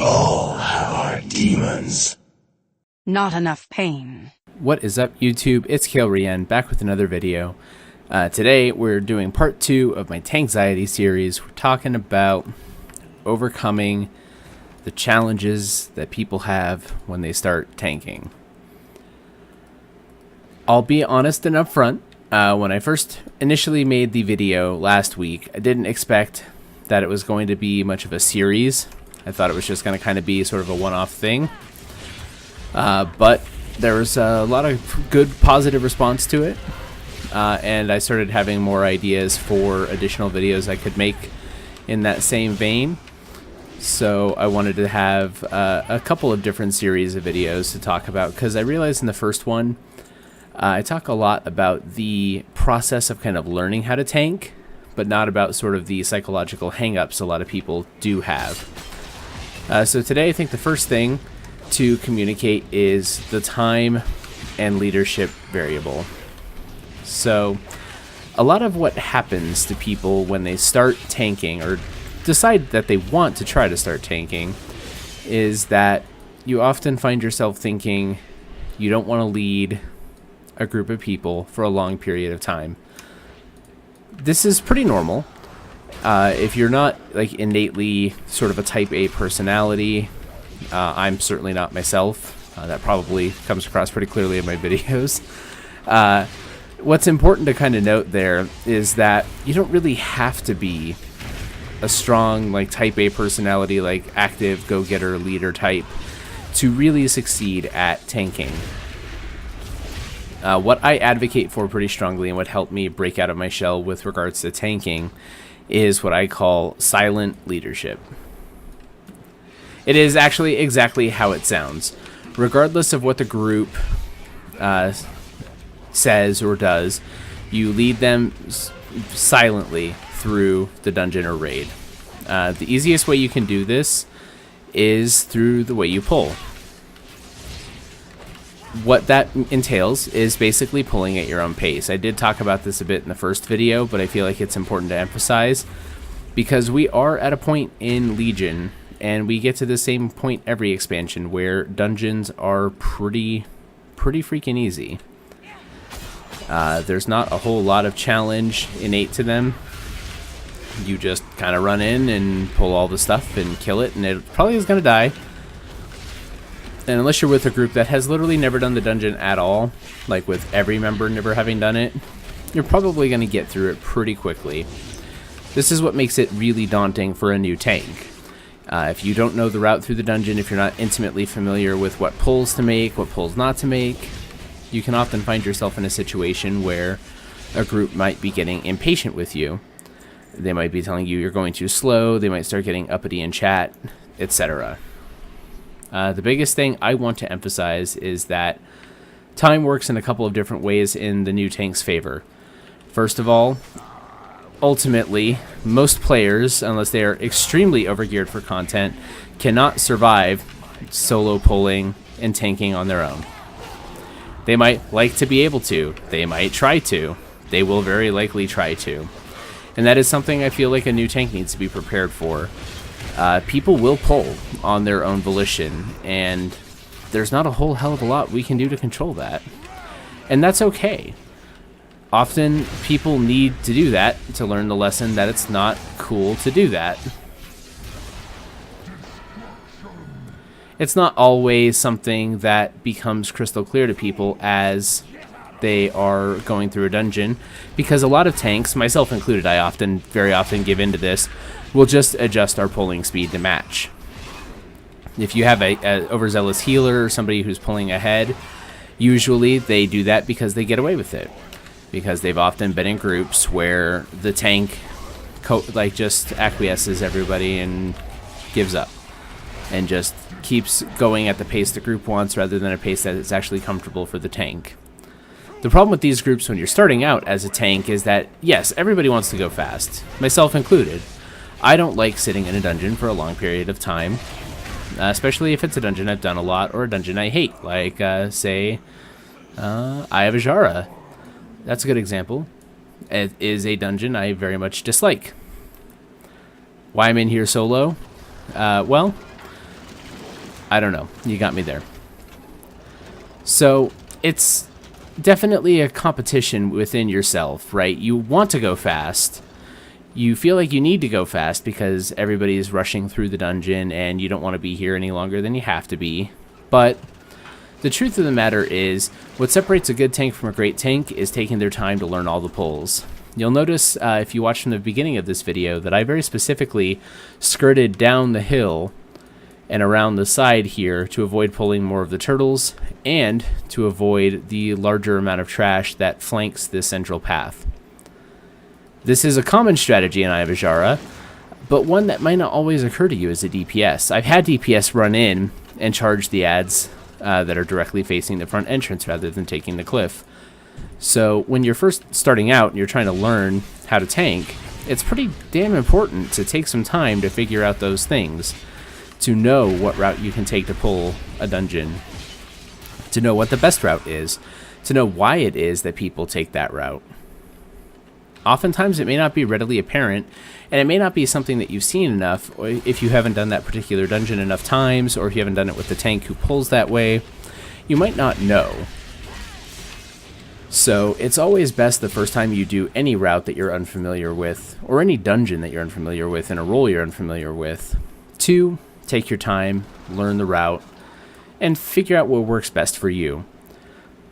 We all have our demons. Not enough pain. What is up, YouTube? It's Kaylriene, back with another video. Today we're doing part 2 of my Tanxiety series. We're talking about overcoming the challenges that people have when they start tanking. I'll be honest and upfront. When I first initially made the video last week, I didn't expect that it was going to be much of a series. I thought it was just going to kind of be sort of a one-off thing. But there was a lot of good, positive response to it. And I started having more ideas for additional videos I could make in that same vein. So I wanted to have a couple of different series of videos to talk about, because I realized in the first one, I talk a lot about the process of kind of learning how to tank, but not about sort of the psychological hang-ups a lot of people do have. So today I think the first thing to communicate is the time and leadership variable. So a lot of what happens to people when they start tanking or decide that they want to try to start tanking is that you often find yourself thinking you don't want to lead a group of people for a long period of time. This is pretty normal. If you're not like innately sort of a type A personality, I'm certainly not myself. That probably comes across pretty clearly in my videos. What's important to kind of note there is that you don't really have to be a strong like type A personality, like active go-getter leader type, to really succeed at tanking. What I advocate for pretty strongly and what helped me break out of my shell with regards to tanking is what I call silent leadership. It is actually exactly how it sounds. Regardless of what the group says or does, you lead them silently through the dungeon or raid. The easiest way you can do this is through the way you pull. What that entails is basically pulling at your own pace. I did talk about this a bit in the first video, but I feel like it's important to emphasize because we are at a point in Legion, and we get to the same point every expansion, where dungeons are pretty freaking easy. There's not a whole lot of challenge innate to them. You just kind of run in and pull all the stuff and kill it, and it probably is going to die. And unless you're with a group that has literally never done the dungeon at all, like with every member never having done it, you're probably going to get through it pretty quickly. This is what makes it really daunting for a new tank. If you don't know the route through the dungeon, if you're not intimately familiar with what pulls to make, what pulls not to make, you can often find yourself in a situation where a group might be getting impatient with you. They might be telling you you're going too slow, they might start getting uppity in chat, etc. The biggest thing I want to emphasize is that time works in a couple of different ways in the new tank's favor. First of all, ultimately, most players, unless they are extremely overgeared for content, cannot survive solo pulling and tanking on their own. They might like to be able to. They might try to. They will very likely try to. And that is something I feel like a new tank needs to be prepared for. People will pull on their own volition, and there's not a whole hell of a lot we can do to control that. And that's okay. Often people need to do that to learn the lesson that it's not cool to do that. It's not always something that becomes crystal clear to people as they are going through a dungeon, because a lot of tanks, myself included, I very often give into this, will just adjust our pulling speed to match. If you have a overzealous healer or somebody who's pulling ahead, usually they do that because they get away with it, because they've often been in groups where the tank just acquiesces everybody and gives up and just keeps going at the pace the group wants rather than a pace that is actually comfortable for the tank. The problem with these groups when you're starting out as a tank is that, yes, everybody wants to go fast, myself included. I don't like sitting in a dungeon for a long period of time, especially if it's a dungeon I've done a lot or a dungeon I hate, like, say, Eye of Ajara. That's a good example. It is a dungeon I very much dislike. Why I'm in here solo? Well, I don't know. You got me there. So it's definitely a competition within yourself, right? You want to go fast. You feel like you need to go fast because everybody is rushing through the dungeon and you don't want to be here any longer than you have to be. But the truth of the matter is, what separates a good tank from a great tank is taking their time to learn all the pulls. You'll notice, if you watch from the beginning of this video, that I very specifically skirted down the hill and around the side here to avoid pulling more of the turtles and to avoid the larger amount of trash that flanks this central path. This is a common strategy in Eye of Azshara, but one that might not always occur to you as a DPS. I've had DPS run in and charge the ads that are directly facing the front entrance rather than taking the cliff. So when you're first starting out and you're trying to learn how to tank, it's pretty damn important to take some time to figure out those things, to know what route you can take to pull a dungeon, to know what the best route is, to know why it is that people take that route. Oftentimes it may not be readily apparent, and it may not be something that you've seen enough, or if you haven't done that particular dungeon enough times, or if you haven't done it with the tank who pulls that way, you might not know. So it's always best the first time you do any route that you're unfamiliar with, or any dungeon that you're unfamiliar with, in a role you're unfamiliar with, to take your time, learn the route, and figure out what works best for you.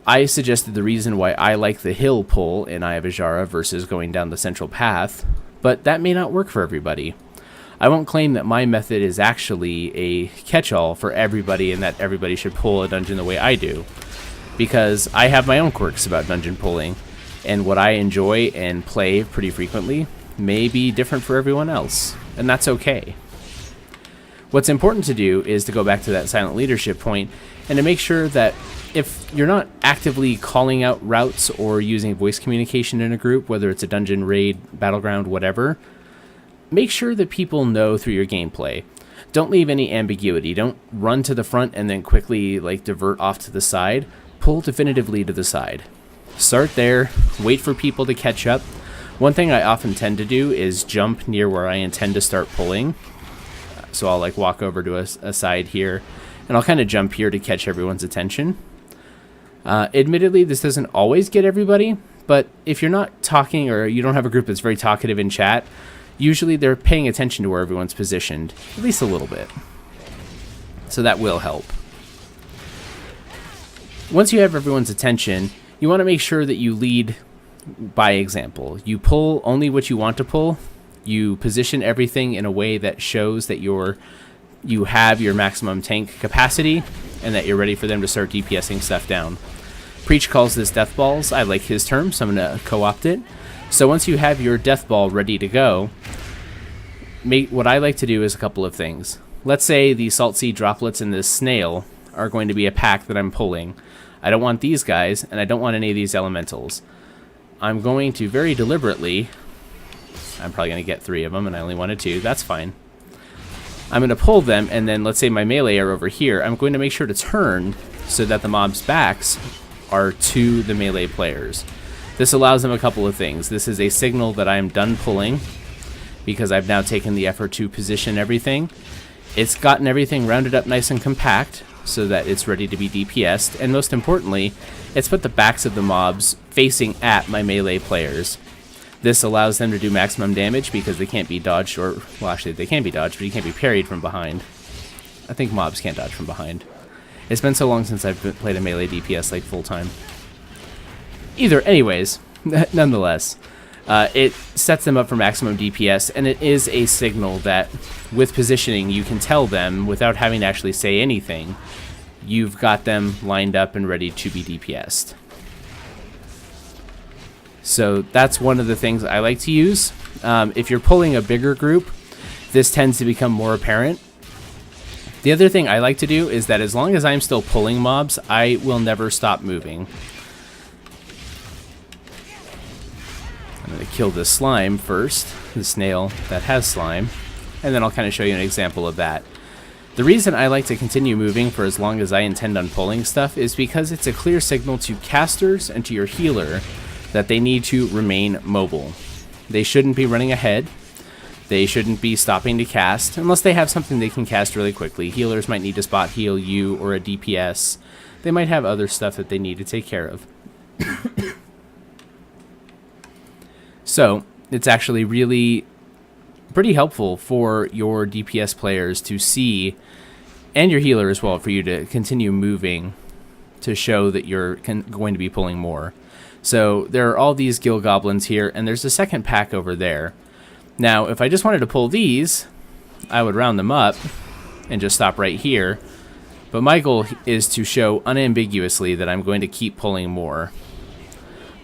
I suggested the reason why I like the hill pull in Eye of Azshara versus going down the central path, but that may not work for everybody. I won't claim that my method is actually a catch-all for everybody and that everybody should pull a dungeon the way I do, because I have my own quirks about dungeon pulling, and what I enjoy and play pretty frequently may be different for everyone else, and that's okay. What's important to do is to go back to that silent leadership point and to make sure that if you're not actively calling out routes or using voice communication in a group, whether it's a dungeon, raid, battleground, whatever, make sure that people know through your gameplay. Don't leave any ambiguity. Don't run to the front and then quickly divert off to the side. Pull definitively to the side. Start there, wait for people to catch up. One thing I often tend to do is jump near where I intend to start pulling. So I'll walk over to a side here, and I'll kind of jump here to catch everyone's attention. Admittedly, this doesn't always get everybody, but if you're not talking or you don't have a group that's very talkative in chat, usually they're paying attention to where everyone's positioned, at least a little bit. So that will help. Once you have everyone's attention, you want to make sure that you lead by example. You pull only what you want to pull. You position everything in a way that shows that you have your maximum tank capacity and that you're ready for them to start DPSing stuff down. Preach calls this death balls. I like his term, so I'm going to co-opt it. So once you have your death ball ready to go, what I like to do is a couple of things. Let's say the salt sea droplets and this snail are going to be a pack that I'm pulling. I don't want these guys, and I don't want any of these elementals. I'm going to very deliberately, I'm probably going to get 3 of them, and I only wanted 2. That's fine. I'm going to pull them, and then let's say my melee are over here. I'm going to make sure to turn so that the mob's backs are to the melee players. This allows them a couple of things. This is a signal that I'm done pulling because I've now taken the effort to position everything. It's gotten everything rounded up nice and compact so that it's ready to be DPS'd, and most importantly, it's put the backs of the mobs facing at my melee players. This allows them to do maximum damage because they can't be dodged, or, well, actually, they can be dodged, but you can't be parried from behind. I think mobs can't dodge from behind. It's been so long since I've played a melee DPS, full-time. Anyways, nonetheless, it sets them up for maximum DPS, and it is a signal that, with positioning, you can tell them, without having to actually say anything, you've got them lined up and ready to be DPS'd. So that's one of the things I like to use. If you're pulling a bigger group, this tends to become more apparent. The other thing I like to do is that as long as I'm still pulling mobs, I will never stop moving. I'm going to kill this slime first, the snail that has slime, and then I'll kind of show you an example of that. The reason I like to continue moving for as long as I intend on pulling stuff is because it's a clear signal to casters and to your healer that they need to remain mobile. They shouldn't be running ahead. They shouldn't be stopping to cast unless they have something they can cast really quickly. Healers might need to spot heal you or a DPS. They might have other stuff that they need to take care of. So it's actually really pretty helpful for your DPS players to see, and your healer as well, for you to continue moving to show that you're going to be pulling more. So there are all these gill goblins here, and there's a second pack over there. Now, if I just wanted to pull these, I would round them up and just stop right here. But my goal is to show unambiguously that I'm going to keep pulling more.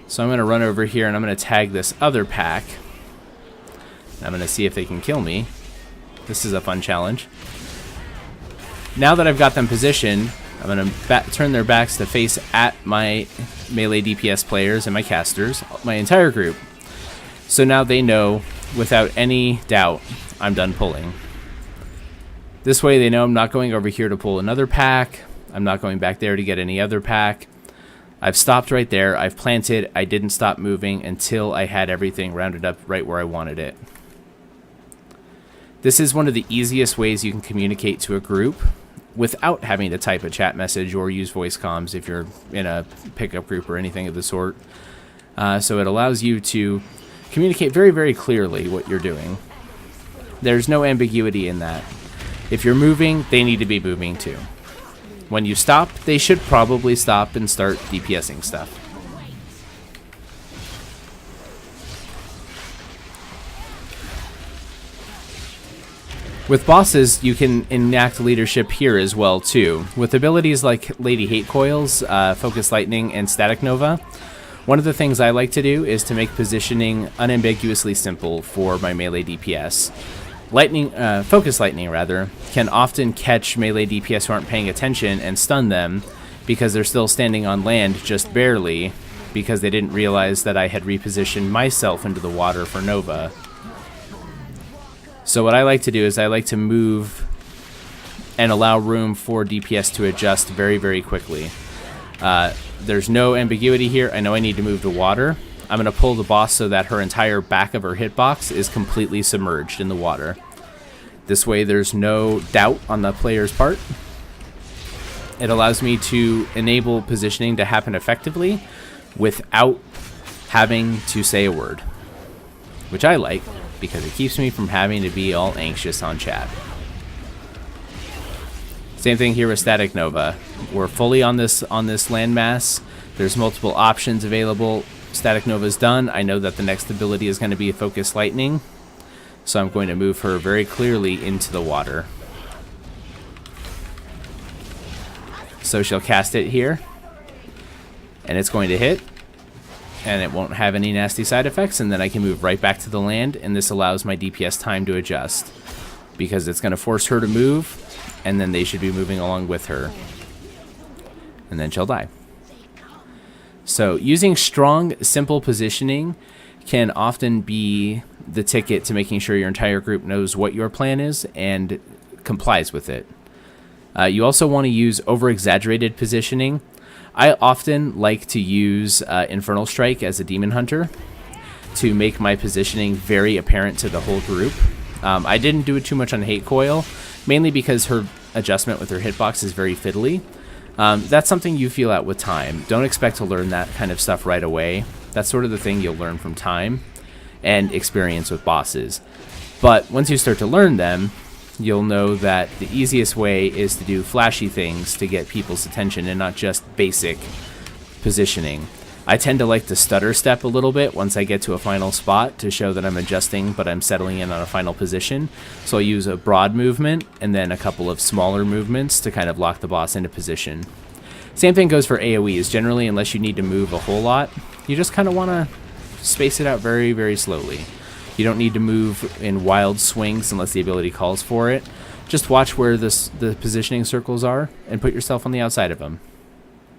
So I'm going to run over here and I'm going to tag this other pack. I'm going to see if they can kill me. This is a fun challenge. Now that I've got them positioned, I'm going to turn their backs to face at my melee DPS players and my casters, my entire group. So now they know, without any doubt, I'm done pulling. This way they know I'm not going over here to pull another pack. I'm not going back there to get any other pack. I've stopped right there. I've planted. I didn't stop moving until I had everything rounded up right where I wanted it. This is one of the easiest ways you can communicate to a group without having to type a chat message or use voice comms if you're in a pickup group or anything of the sort. So it allows you to communicate very, very clearly what you're doing. There's no ambiguity in that. If you're moving, they need to be moving too. When you stop, they should probably stop and start DPSing stuff. With bosses, you can enact leadership here as well too. With abilities like Lady Hate Coils, Focus Lightning, and Static Nova, one of the things I like to do is to make positioning unambiguously simple for my melee DPS. Focus Lightning rather, can often catch melee DPS who aren't paying attention and stun them because they're still standing on land just barely because they didn't realize that I had repositioned myself into the water for Nova. So what I like to do is I like to move and allow room for DPS to adjust very, very quickly. There's no ambiguity here. I know I need to move to water. I'm going to pull the boss so that her entire back of her hitbox is completely submerged in the water. This way there's no doubt on the player's part. It allows me to enable positioning to happen effectively without having to say a word, which I like because it keeps me from having to be all anxious on chat. Same thing here with Static Nova. We're fully on this landmass. There's multiple options available. Static Nova's done. I know that the next ability is going to be Focus Lightning, so I'm going to move her very clearly into the water. So she'll cast it here, and it's going to hit, and it won't have any nasty side effects, and then I can move right back to the land, and this allows my DPS time to adjust, because it's going to force her to move, and then they should be moving along with her, and then she'll die. So using strong, simple positioning can often be the ticket to making sure your entire group knows what your plan is and complies with it. You also want to use over-exaggerated positioning. I often like to use Infernal Strike as a Demon Hunter to make my positioning very apparent to the whole group. I didn't do it too much on Hate Coil, mainly because her adjustment with her hitbox is very fiddly. That's something you feel out with time. Don't expect to learn that kind of stuff right away. That's sort of the thing you'll learn from time and experience with bosses. But once you start to learn them, you'll know that the easiest way is to do flashy things to get people's attention and not just basic positioning. I tend to like to stutter step a little bit once I get to a final spot to show that I'm adjusting, but I'm settling in on a final position. So I use a broad movement and then a couple of smaller movements to kind of lock the boss into position. Same thing goes for AoEs. Generally, unless you need to move a whole lot, you just kind of want to space it out very, very slowly. You don't need to move in wild swings unless the ability calls for it. Just watch where the positioning circles are and put yourself on the outside of them.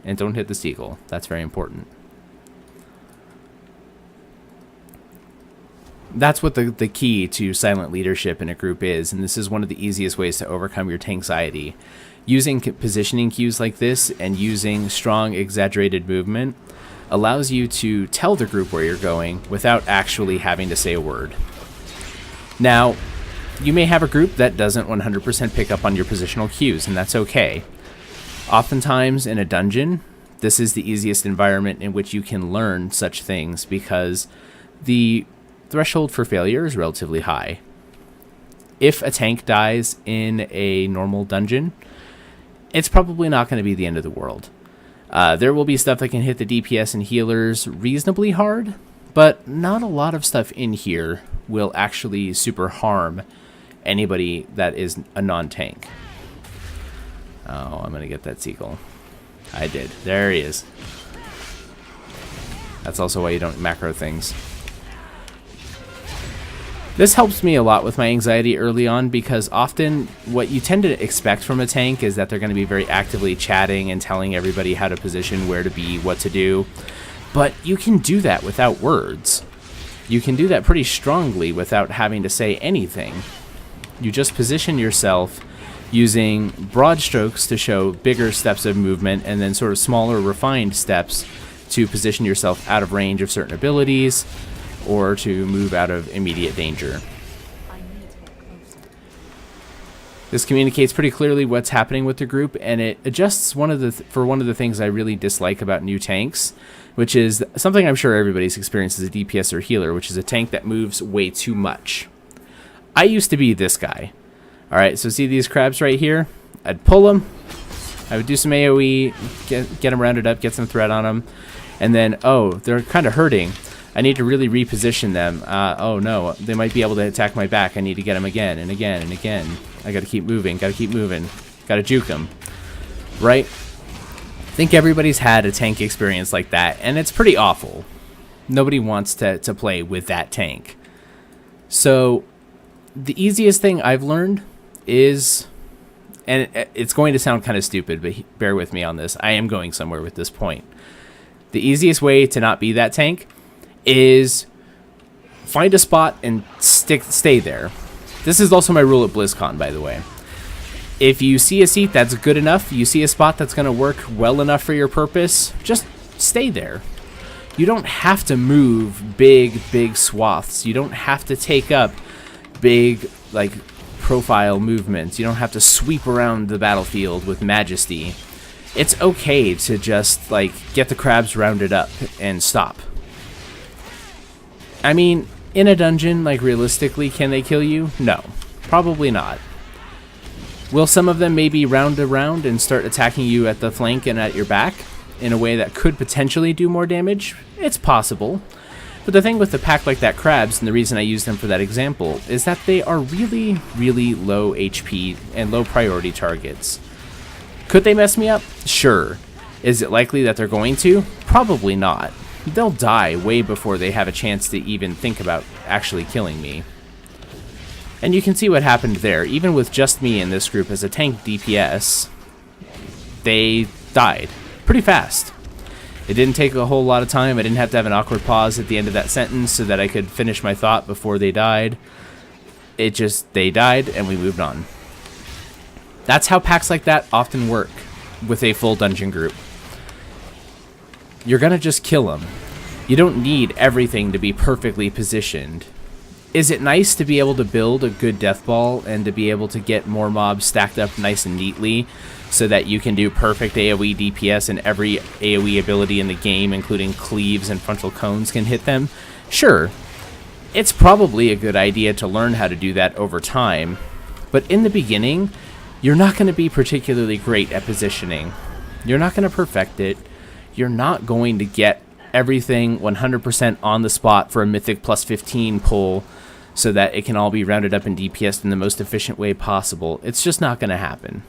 And don't hit the seagull. That's very important. That's what the key to silent leadership in a group is, and this is one of the easiest ways to overcome your Tanxiety. Using positioning cues like this and using strong, exaggerated movement allows you to tell the group where you're going without actually having to say a word. Now, you may have a group that doesn't 100% pick up on your positional cues, and that's okay. Oftentimes in a dungeon, this is the easiest environment in which you can learn such things because the threshold for failure is relatively high. If a tank dies in a normal dungeon, it's probably not going to be the end of the world. There will be stuff that can hit the DPS and healers reasonably hard, but not a lot of stuff in here will actually super harm anybody that is a non-tank. Oh, I'm going to get that seagull. I did. There he is. That's also why you don't macro things. This helps me a lot with my anxiety early on because often what you tend to expect from a tank is that they're going to be very actively chatting and telling everybody how to position, where to be, what to do. But you can do that without words. You can do that pretty strongly without having to say anything. You just position yourself using broad strokes to show bigger steps of movement and then sort of smaller refined steps to position yourself out of range of certain abilities or to move out of immediate danger. This communicates pretty clearly what's happening with the group, and it adjusts one of the things I really dislike about new tanks, which is something I'm sure everybody's experienced as a DPS or healer, which is a tank that moves way too much. I used to be this guy. Alright, so see these crabs right here? I'd pull them, I would do some AoE, get them rounded up, get some threat on them, and then, oh, they're kind of hurting. I need to really reposition them. Oh no, they might be able to attack my back. I need to get them again and again and again. I gotta keep moving, gotta juke them. Right? I think everybody's had a tank experience like that, and it's pretty awful. Nobody wants to play with that tank. So, the easiest thing I've learned is, and it's going to sound kind of stupid, but bear with me on this. I am going somewhere with this point. The easiest way to not be that tank is find a spot and stay there. This is also my rule at BlizzCon, by the way. If you see a seat that's good enough, you see a spot that's going to work well enough for your purpose, just stay there. You don't have to move big swaths. You don't have to take up big, like, profile movements. You don't have to sweep around the battlefield with majesty. It's okay to just, like, get the crabs rounded up and stop. I mean, in a dungeon, like, realistically, can they kill you? No, probably not. Will some of them maybe round around and start attacking you at the flank and at your back in a way that could potentially do more damage? It's possible. But the thing with the pack like that crabs, and the reason I use them for that example, is that they are really low HP and low priority targets. Could they mess me up? Sure. Is it likely that they're going to? Probably not. They'll die way before they have a chance to even think about actually killing me. And you can see what happened there. Even with just me in this group as a tank DPS, they died pretty fast. It didn't take a whole lot of time. I didn't have to have an awkward pause at the end of that sentence so that I could finish my thought before they died. They died and we moved on. That's how packs like that often work with a full dungeon group. You're gonna just kill them. You don't need everything to be perfectly positioned. Is it nice to be able to build a good death ball and to be able to get more mobs stacked up nice and neatly so that you can do perfect AoE DPS and every AoE ability in the game, including cleaves and frontal cones, can hit them? Sure. It's probably a good idea to learn how to do that over time, but in the beginning, you're not going to be particularly great at positioning. You're not going to perfect it. You're not going to get everything 100% on the spot for a Mythic plus 15 pull so that it can all be rounded up and DPS'd in the most efficient way possible. It's just not going to happen.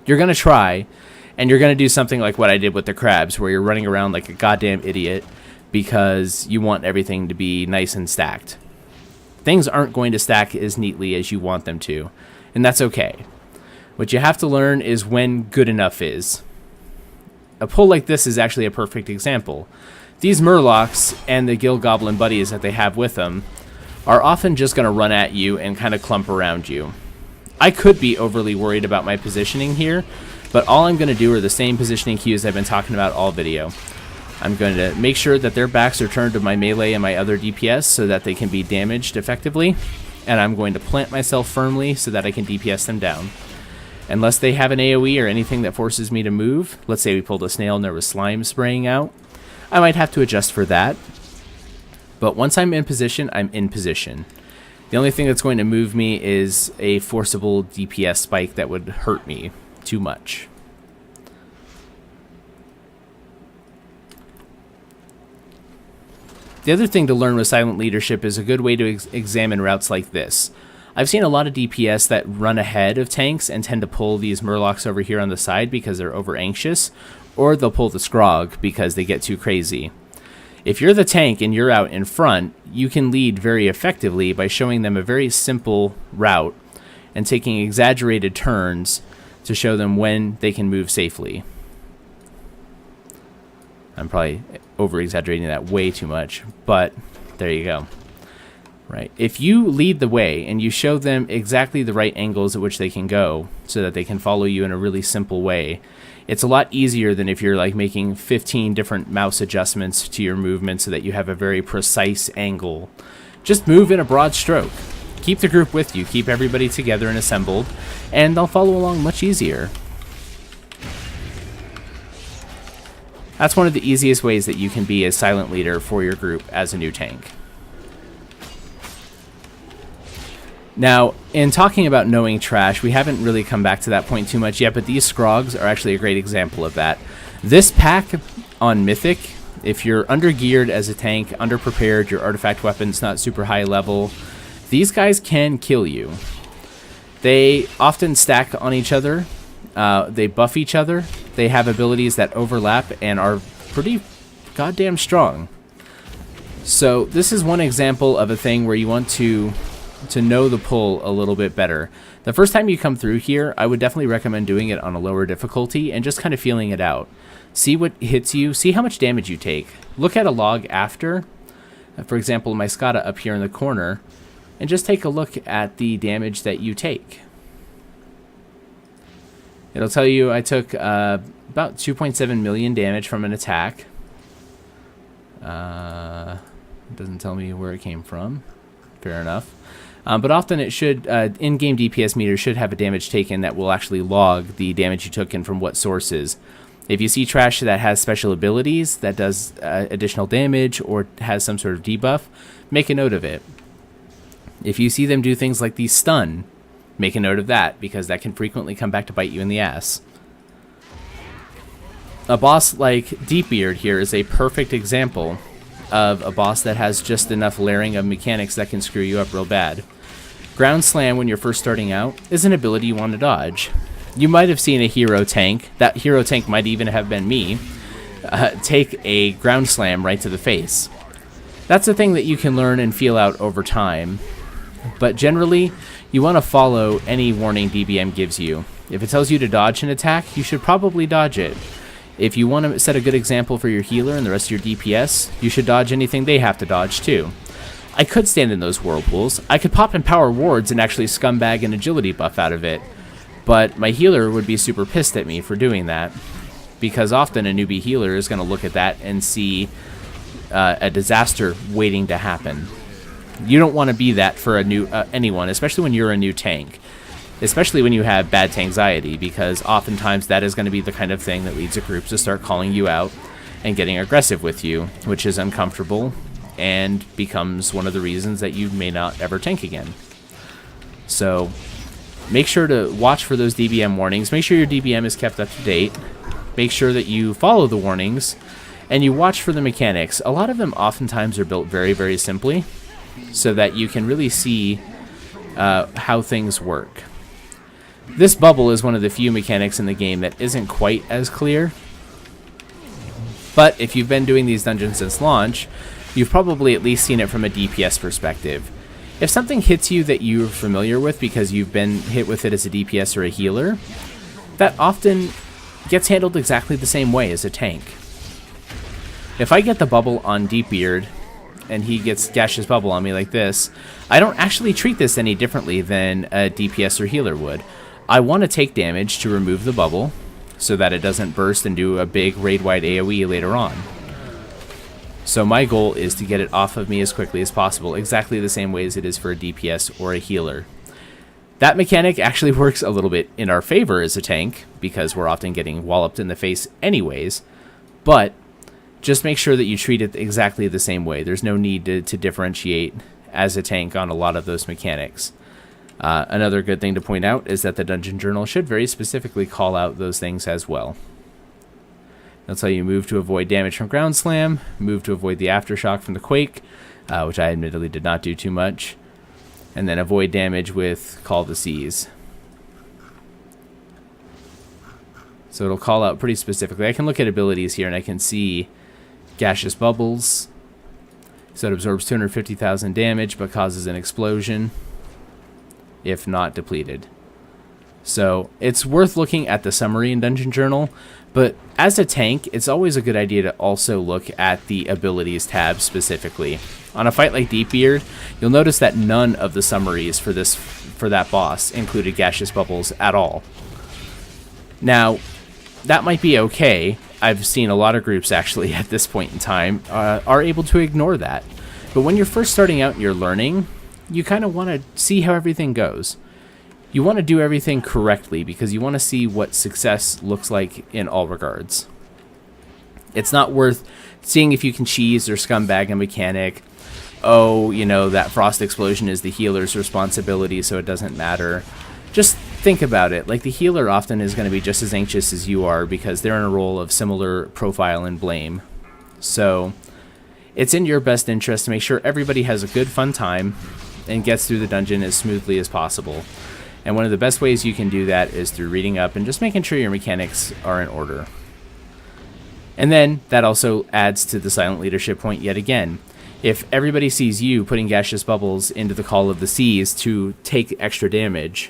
You're going to try, and you're going to do something like what I did with the crabs, where you're running around like a goddamn idiot because you want everything to be nice and stacked. Things aren't going to stack as neatly as you want them to, and that's okay. What you have to learn is when good enough is. A pull like this is actually a perfect example. These Murlocs and the Guild Goblin buddies that they have with them are often just going to run at you and kind of clump around you. I could be overly worried about my positioning here, but all I'm going to do are the same positioning cues I've been talking about all video. I'm going to make sure that their backs are turned to my melee and my other DPS so that they can be damaged effectively, and I'm going to plant myself firmly so that I can DPS them down. Unless they have an AoE or anything that forces me to move, let's say we pulled a snail and there was slime spraying out, I might have to adjust for that. But once I'm in position, I'm in position. The only thing that's going to move me is a forcible DPS spike that would hurt me too much. The other thing to learn with silent leadership is a good way to examine routes like this. I've seen a lot of DPS that run ahead of tanks and tend to pull these murlocs over here on the side because they're over anxious, or they'll pull the Scrog because they get too crazy. If you're the tank and you're out in front, you can lead very effectively by showing them a very simple route and taking exaggerated turns to show them when they can move safely. I'm probably over-exaggerating that way too much, but there you go. Right. If you lead the way and you show them exactly the right angles at which they can go so that they can follow you in a really simple way, it's a lot easier than if you're like making 15 different mouse adjustments to your movement so that you have a very precise angle. Just move in a broad stroke. Keep the group with you. Keep everybody together and assembled, and they'll follow along much easier. That's one of the easiest ways that you can be a silent leader for your group as a new tank. Now, in talking about knowing trash, we haven't really come back to that point too much yet, but these Scrogs are actually a great example of that. This pack on Mythic, if you're undergeared as a tank, underprepared, your artifact weapon's not super high level, these guys can kill you. They often stack on each other, they buff each other, they have abilities that overlap and are pretty goddamn strong. So this is one example of a thing where you want to know the pull a little bit better. The first time you come through here, I would definitely recommend doing it on a lower difficulty and just kind of feeling it out. See what hits you, see how much damage you take. Look at a log after, for example, my Skada up here in the corner, and just take a look at the damage that you take. It'll tell you I took about 2.7 million damage from an attack. It doesn't tell me where it came from. Fair enough. But often it should, in-game DPS meter should have a damage taken that will actually log the damage you took and from what sources. If you see trash that has special abilities, that does additional damage, or has some sort of debuff, make a note of it. If you see them do things like the stun, make a note of that, because that can frequently come back to bite you in the ass. A boss like Deepbeard here is a perfect example of a boss that has just enough layering of mechanics that can screw you up real bad. Ground Slam when you're first starting out is an ability you want to dodge. You might have seen a hero tank, that hero tank might even have been me, take a Ground Slam right to the face. That's a thing that you can learn and feel out over time, but generally you want to follow any warning DBM gives you. If it tells you to dodge an attack, you should probably dodge it. If you want to set a good example for your healer and the rest of your DPS, you should dodge anything they have to dodge too. I could stand in those whirlpools. I could pop Empower Wards and actually scumbag an agility buff out of it, but my healer would be super pissed at me for doing that, because often a newbie healer is going to look at that and see a disaster waiting to happen. You don't want to be that for a new anyone, especially when you're a new tank. Especially when you have bad Tanxiety, because oftentimes that is going to be the kind of thing that leads a group to start calling you out and getting aggressive with you, which is uncomfortable and becomes one of the reasons that you may not ever tank again. So make sure to watch for those DBM warnings. Make sure your DBM is kept up to date. Make sure that you follow the warnings and you watch for the mechanics. A lot of them oftentimes are built very, very simply so that you can really see how things work. This bubble is one of the few mechanics in the game that isn't quite as clear. But if you've been doing these dungeons since launch, you've probably at least seen it from a DPS perspective. If something hits you that you're familiar with because you've been hit with it as a DPS or a healer, that often gets handled exactly the same way as a tank. If I get the bubble on Deepbeard, and he gets Gash's bubble on me like this, I don't actually treat this any differently than a DPS or healer would. I want to take damage to remove the bubble so that it doesn't burst and do a big raid-wide AoE later on. So my goal is to get it off of me as quickly as possible, exactly the same way as it is for a DPS or a healer. That mechanic actually works a little bit in our favor as a tank, because we're often getting walloped in the face anyways, but just make sure that you treat it exactly the same way. There's no need to differentiate as a tank on a lot of those mechanics. Another good thing to point out is that the Dungeon Journal should very specifically call out those things as well. They'll tell you move to avoid damage from ground slam, move to avoid the aftershock from the quake, which I admittedly did not do too much, and then avoid damage with Call of the Seas. So it'll call out pretty specifically. I can look at abilities here and I can see Gaseous Bubbles. So it absorbs 250,000 damage but causes an explosion if not depleted. So it's worth looking at the summary in Dungeon Journal, but as a tank, it's always a good idea to also look at the abilities tab specifically. On a fight like Deepbeard, you'll notice that none of the summaries for that boss included Gaseous Bubbles at all. Now, that might be okay. I've seen a lot of groups actually at this point in time are able to ignore that. But when you're first starting out and you're learning, you kind of want to see how everything goes. You want to do everything correctly because you want to see what success looks like in all regards. It's not worth seeing if you can cheese or scumbag a mechanic. Oh, you know, that frost explosion is the healer's responsibility, so it doesn't matter. Just think about it. Like, the healer often is going to be just as anxious as you are because they're in a role of similar profile and blame. So it's in your best interest to make sure everybody has a good, fun time and gets through the dungeon as smoothly as possible. And one of the best ways you can do that is through reading up and just making sure your mechanics are in order. And then that also adds to the silent leadership point yet again. If everybody sees you putting Gaseous Bubbles into the Call of the Seas to take extra damage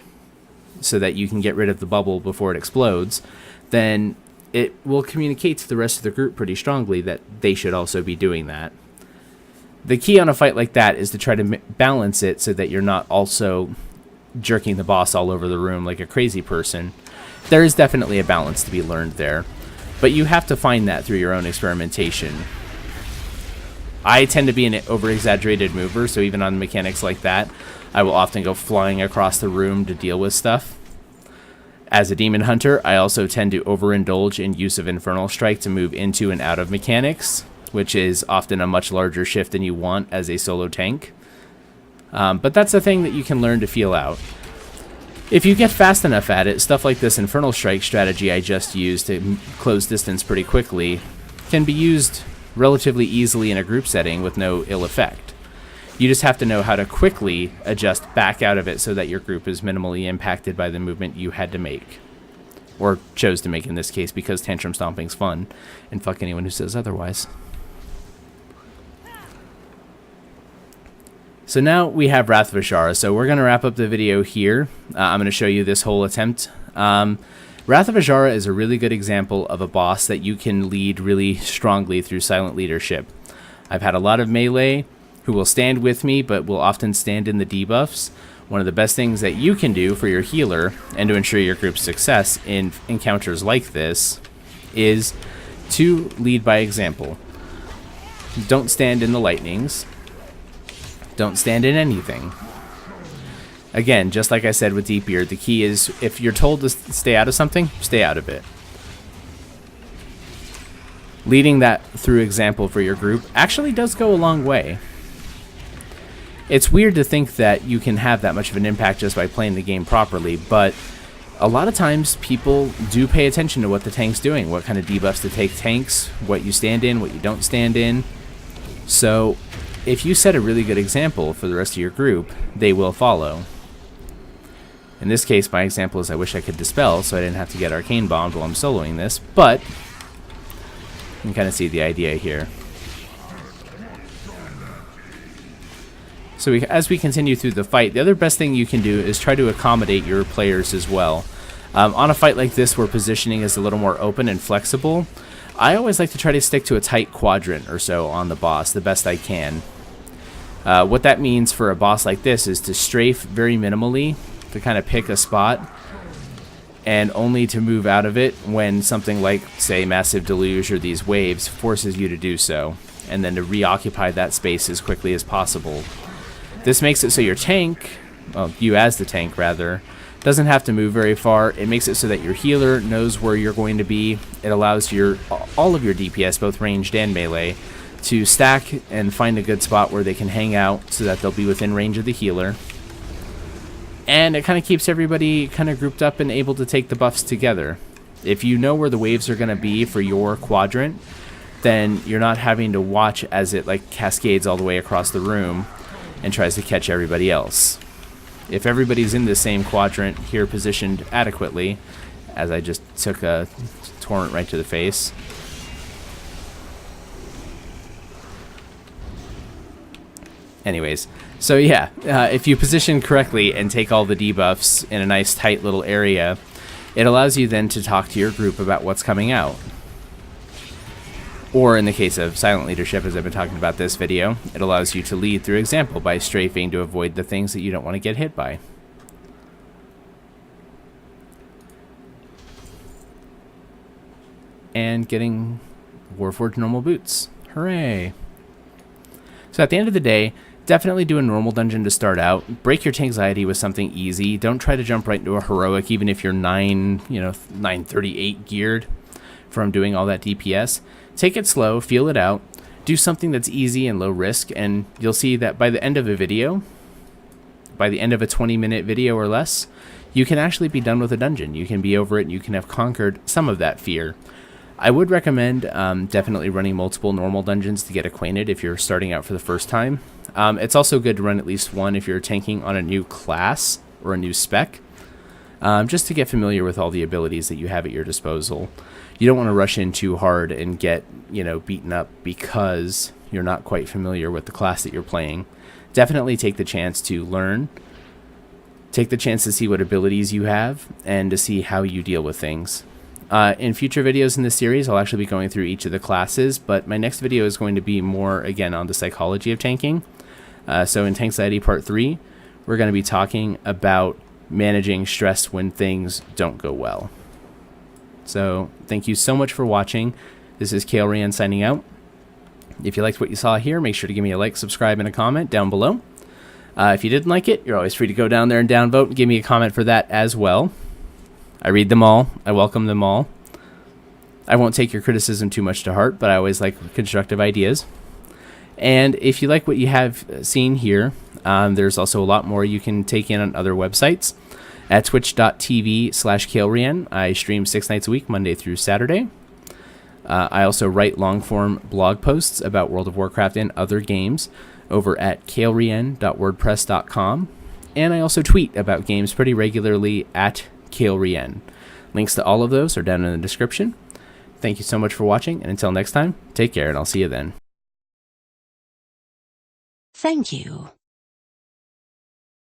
so that you can get rid of the bubble before it explodes, then it will communicate to the rest of the group pretty strongly that they should also be doing that. The key on a fight like that is to try to balance it so that you're not also jerking the boss all over the room like a crazy person. There is definitely a balance to be learned there, but you have to find that through your own experimentation. I tend to be an over-exaggerated mover, so even on mechanics like that, I will often go flying across the room to deal with stuff. As a demon hunter, I also tend to overindulge in use of Infernal Strike to move into and out of mechanics, which is often a much larger shift than you want as a solo tank. But that's a thing that you can learn to feel out. If you get fast enough at it, stuff like this Infernal Strike strategy I just used to close distance pretty quickly can be used relatively easily in a group setting with no ill effect. You just have to know how to quickly adjust back out of it so that your group is minimally impacted by the movement you had to make. Or chose to make in this case, because tantrum stomping's fun, and fuck anyone who says otherwise. So now we have Wrath of Ashara, so we're going to wrap up the video here. I'm going to show you this whole attempt. Wrath of Ashara is a really good example of a boss that you can lead really strongly through silent leadership. I've had a lot of melee who will stand with me, but will often stand in the debuffs. One of the best things that you can do for your healer, and to ensure your group's success in encounters like this, is to lead by example. Don't stand in the lightnings. Don't stand in anything. Again, just like I said with Deepbeard, the key is if you're told to stay out of something, stay out of it. Leading that through example for your group actually does go a long way. It's weird to think that you can have that much of an impact just by playing the game properly, but a lot of times people do pay attention to what the tank's doing, what kind of debuffs to take tanks, what you stand in, what you don't stand in. So if you set a really good example for the rest of your group, they will follow. In this case, my example is I wish I could dispel so I didn't have to get arcane bombed while I'm soloing this, but you can kind of see the idea here. So as we continue through the fight, the other best thing you can do is try to accommodate your players as well. On a fight like this where positioning is a little more open and flexible, I always like to try to stick to a tight quadrant or so on the boss the best I can. What that means for a boss like this is to strafe very minimally, to kind of pick a spot, and only to move out of it when something like, say, Massive Deluge or these waves forces you to do so. and then to reoccupy that space as quickly as possible. This makes it so your tank, well, you as the tank rather, doesn't have to move very far. It makes it so that your healer knows where you're going to be. It allows all of your DPS, both ranged and melee, to stack and find a good spot where they can hang out so that they'll be within range of the healer. And it kind of keeps everybody kind of grouped up and able to take the buffs together. If you know where the waves are going to be for your quadrant, then you're not having to watch as it like cascades all the way across the room and tries to catch everybody else. If everybody's in the same quadrant here positioned adequately, as I just took a torrent right to the face, anyways, so yeah, if you position correctly and take all the debuffs in a nice tight little area, it allows you then to talk to your group about what's coming out. Or in the case of silent leadership, as I've been talking about this video, it allows you to lead through example by strafing to avoid the things that you don't want to get hit by. And getting Warforged normal boots. Hooray! So at the end of the day, definitely do a normal dungeon to start out. Break your Tanxiety with something easy. Don't try to jump right into a heroic, even if you're 938 geared from doing all that DPS. Take it slow, feel it out, do something that's easy and low risk, and you'll see that by the end of a video, by the end of a 20-minute video or less, you can actually be done with a dungeon. You can be over it and you can have conquered some of that fear. I would recommend definitely running multiple normal dungeons to get acquainted if you're starting out for the first time. It's also good to run at least one if you're tanking on a new class or a new spec, just to get familiar with all the abilities that you have at your disposal. You don't want to rush in too hard and get, beaten up because you're not quite familiar with the class that you're playing. Definitely take the chance to learn. Take the chance to see what abilities you have and to see how you deal with things. In future videos in this series, I'll actually be going through each of the classes, but my next video is going to be more, again, on the psychology of tanking. So in Tanxiety Part 3, we're going to be talking about managing stress when things don't go well. So thank you so much for watching. This is Kaylriene signing out. If you liked what you saw here, make sure to give me a like, subscribe, and a comment down below. If you didn't like it, you're always free to go down there and downvote and give me a comment for that as well. I read them all. I welcome them all. I won't take your criticism too much to heart, but I always like constructive ideas. And if you like what you have seen here, there's also a lot more you can take in on other websites. At twitch.tv/Kaylriene, I stream 6 nights a week, Monday through Saturday. I also write long-form blog posts about World of Warcraft and other games over at kaylriene.wordpress.com. And I also tweet about games pretty regularly at Kaylriene. Links to all of those are down in the description. Thank you so much for watching, and until next time, take care, and I'll see you then. Thank you.